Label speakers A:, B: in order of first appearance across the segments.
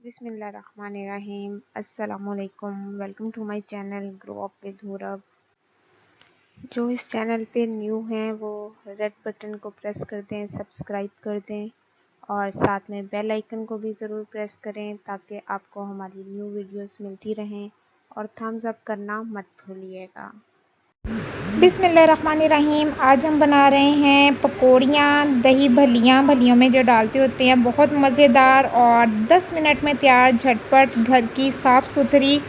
A: बिस्मिल्लाहिर्रहमानिर्रहीम। अस्सलामुअलैकुम। Welcome to my channel grow up with हुरब। जो इस चैनल पे न्यू हैं वो रेड बटन को प्रेस कर दें, सब्सक्राइब कर दें और साथ में बेल आइकन को भी ज़रूर प्रेस करें ताकि आपको हमारी न्यू वीडियोस मिलती रहें और थम्स अप करना मत भूलिएगा।
B: बिस्मिल्लाहिर्रहमानिर्रहीम। आज हम बना रहे हैं पकौड़ियाँ, दही भलियों में जो डालते होते हैं, बहुत मज़ेदार और 10 मिनट में तैयार, झटपट, घर की साफ़ सुथरी।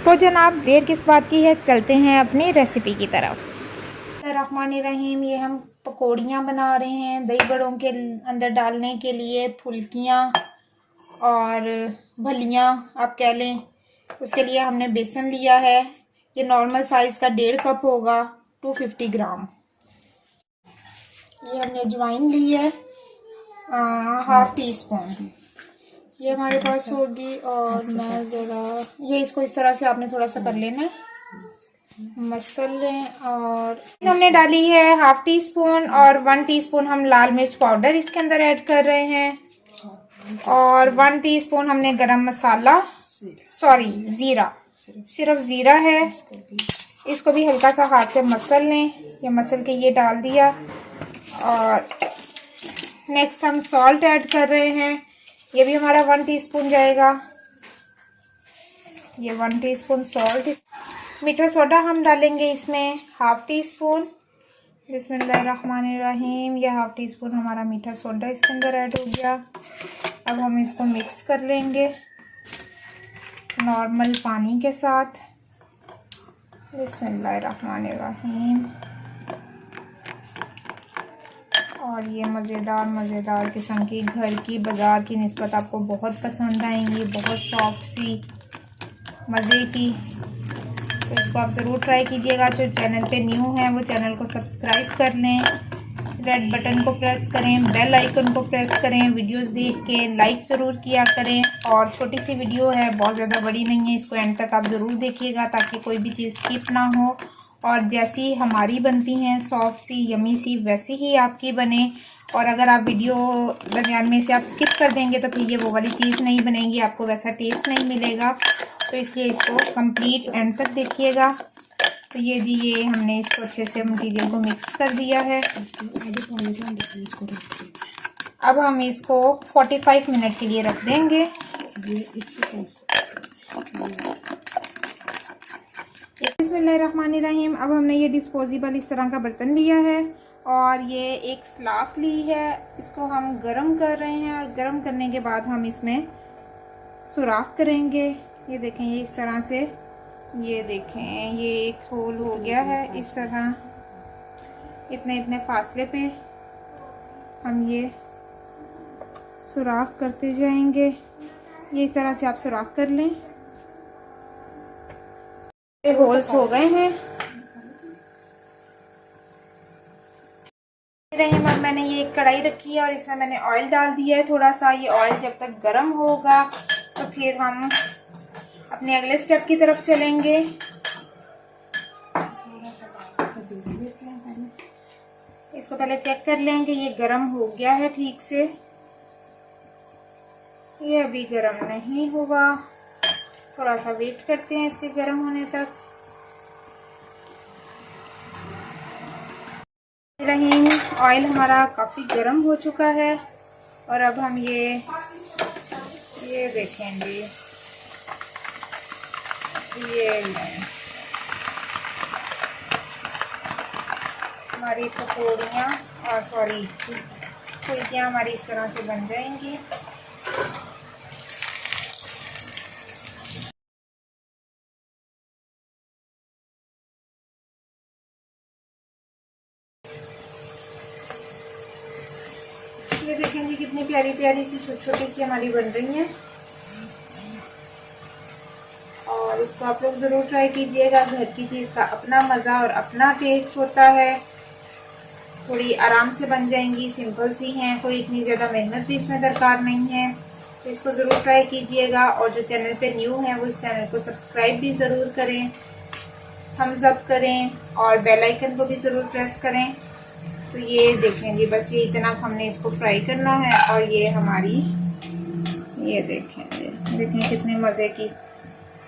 B: तो जनाब देर किस बात की है, चलते हैं अपनी रेसिपी की तरफ। बिस्मिल्लाहिर्रहमानिर्रहीम। ये हम पकौड़ियाँ बना रहे हैं दही बड़ों के अंदर डालने के लिए, फुल्कियाँ और भलियाँ आप कह लें। उसके लिए हमने बेसन लिया है, ये नॉर्मल साइज़ का 1.5 कप होगा, 250 ग्राम। ये हमने अजवाइन ली है, हाफ टी स्पून ये हमारे पास होगी। और मैं ज़रा ये इसको इस तरह से आपने थोड़ा सा कर लेना है, मसल लें। और हमने डाली है हाफ टी स्पून और 1 टीस्पून हम लाल मिर्च पाउडर इसके अंदर ऐड कर रहे हैं। और 1 टीस्पून हमने गरम मसाला, सॉरी ज़ीरा, सिर्फ ज़ीरा है। इसको भी हल्का सा हाथ से मसल लें, ये मसल के ये डाल दिया। और नेक्स्ट हम सॉल्ट ऐड कर रहे हैं, ये भी हमारा 1 टीस्पून जाएगा, ये 1 टीस्पून सॉल्ट। मीठा सोडा हम डालेंगे इसमें हाफ टी स्पून। बिस्मिल्लाहिर्रहमानिर्रहीम। ये हाफ टी स्पून हमारा मीठा सोडा इसके अंदर ऐड हो गया। अब हम इसको मिक्स कर लेंगे नॉर्मल पानी के साथ। बिस्मिल्लाहिर्रहमानिर्रहीम। और ये मज़ेदार किस्म की, घर की बाज़ार की निस्बत आपको बहुत पसंद आएंगी, बहुत सॉफ्ट सी, मज़े की। तो इसको आप ज़रूर ट्राई कीजिएगा। जो चैनल पे न्यू है वो चैनल को सब्सक्राइब कर लें, रेड बटन को प्रेस करें, बेल आइकन को प्रेस करें, वीडियोस देख के लाइक ज़रूर किया करें। और छोटी सी वीडियो है, बहुत ज़्यादा बड़ी नहीं है, इसको एंड तक आप ज़रूर देखिएगा ताकि कोई भी चीज़ स्किप ना हो। और जैसी हमारी बनती हैं सॉफ्ट सी, यमी सी, वैसी ही आपकी बने। और अगर आप वीडियो दरमियान में से आप स्किप कर देंगे तो फिर ये वो वाली चीज़ नहीं बनेगी, आपको वैसा टेस्ट नहीं मिलेगा। तो इसलिए इसको कंप्लीट एंड तक देखिएगा। तो ये जी, ये हमने इसको अच्छे से मटीरियल को मिक्स कर दिया है। अब हम इसको 45 मिनट के लिए रख देंगे। बिस्मिल्लाहिर्रहमानिर्रहीम। अब हमने ये डिस्पोजेबल इस तरह का बर्तन लिया है और ये एक सलाख ली है, इसको हम गरम कर रहे हैं। और गरम करने के बाद हम इसमें सुराख करेंगे। ये देखें, ये इस तरह से, ये देखें, ये एक होल हो गया है इस तरह। इतने फासले पे हम ये सुराख करते जाएंगे। ये इस तरह से आप सुराख कर लें। ये होल्स हो गए हैं। अब मैंने ये एक कढ़ाई रखी है और इसमें मैंने ऑयल डाल दिया है थोड़ा सा। ये ऑयल जब तक गर्म होगा तो फिर हम अपने अगले स्टेप की तरफ चलेंगे। इसको पहले चेक कर लें कि ये गर्म हो गया है ठीक से। ये अभी गर्म नहीं हुआ, थोड़ा सा वेट करते हैं इसके गर्म होने तक। रहीम, ऑयल हमारा काफ़ी गर्म हो चुका है। और अब हम ये देखेंगे, ये हमारी पकौड़ियाँ और सॉरी फुल्कियाँ हमारी इस तरह से बन जाएंगी। ये देखेंगे कितनी प्यारी प्यारी सी छोटी सी हमारी बन रही हैं। और इसको आप लोग ज़रूर ट्राई कीजिएगा। घर की चीज़ का अपना मज़ा और अपना टेस्ट होता है। थोड़ी आराम से बन जाएंगी, सिंपल सी हैं, कोई इतनी ज़्यादा मेहनत भी इसमें दरकार नहीं है। तो इसको ज़रूर ट्राई कीजिएगा। और जो चैनल पे न्यू है वो इस चैनल को सब्सक्राइब भी ज़रूर करें, थम्स अप करें और बेल आइकन को भी ज़रूर प्रेस करें। तो ये देखें जी, बस ये इतना हमने इसको फ्राई करना है। और ये हमारी ये देखें कितने मज़े की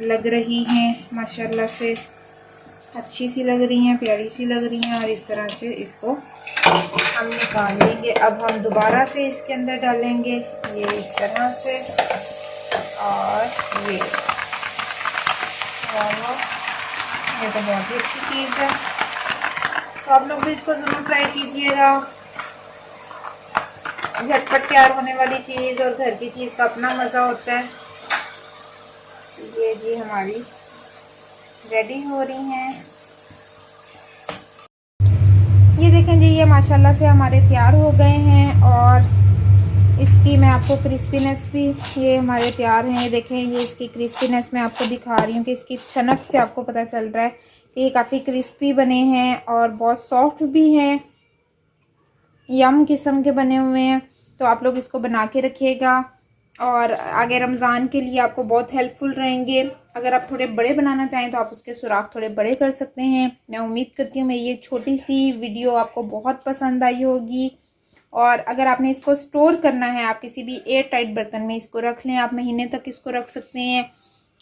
B: लग रही हैं, माशाल्लाह से अच्छी सी लग रही हैं, प्यारी सी लग रही हैं। और इस तरह से इसको हम निकाल लेंगे। अब हम दोबारा से इसके अंदर डालेंगे ये इस तरह से। और ये तो बहुत ही अच्छी चीज़ है, तो आप लोग भी इसको ज़रूर ट्राई कीजिएगा। झटपट तैयार होने वाली चीज़ और घर की चीज़ का अपना मज़ा होता है। ये जी हमारी रेडी हो रही हैं। ये देखें जी, ये माशाल्लाह से हमारे तैयार हो गए हैं। और इसकी मैं आपको क्रिस्पीनेस भी, ये हमारे तैयार हैं। ये देखें, ये इसकी क्रिस्पीनेस मैं आपको दिखा रही हूँ कि इसकी छनक से आपको पता चल रहा है कि ये काफ़ी क्रिस्पी बने हैं और बहुत सॉफ्ट भी हैं, यम किस्म के बने हुए हैं। तो आप लोग इसको बना के रखिएगा और आगे रमज़ान के लिए आपको बहुत हेल्पफुल रहेंगे। अगर आप थोड़े बड़े बनाना चाहें तो आप उसके सुराख थोड़े बड़े कर सकते हैं। मैं उम्मीद करती हूँ मेरी ये छोटी सी वीडियो आपको बहुत पसंद आई होगी। और अगर आपने इसको स्टोर करना है, आप किसी भी एयर टाइट बर्तन में इसको रख लें, आप महीने तक इसको रख सकते हैं।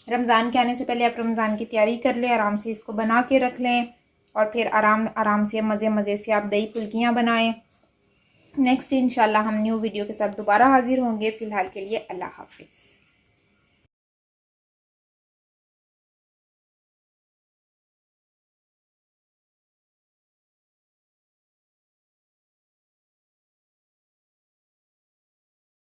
B: रमज़ान के आने से पहले आप रमज़ान की तैयारी कर लें, आराम से इसको बना के रख लें और फिर आराम से मज़े से आप दही फुल्कियाँ बनाएं। नेक्स्ट इंशाल्लाह हम न्यू वीडियो के साथ दोबारा हाजिर होंगे। फ़िलहाल के लिए अल्लाह हाफिज़।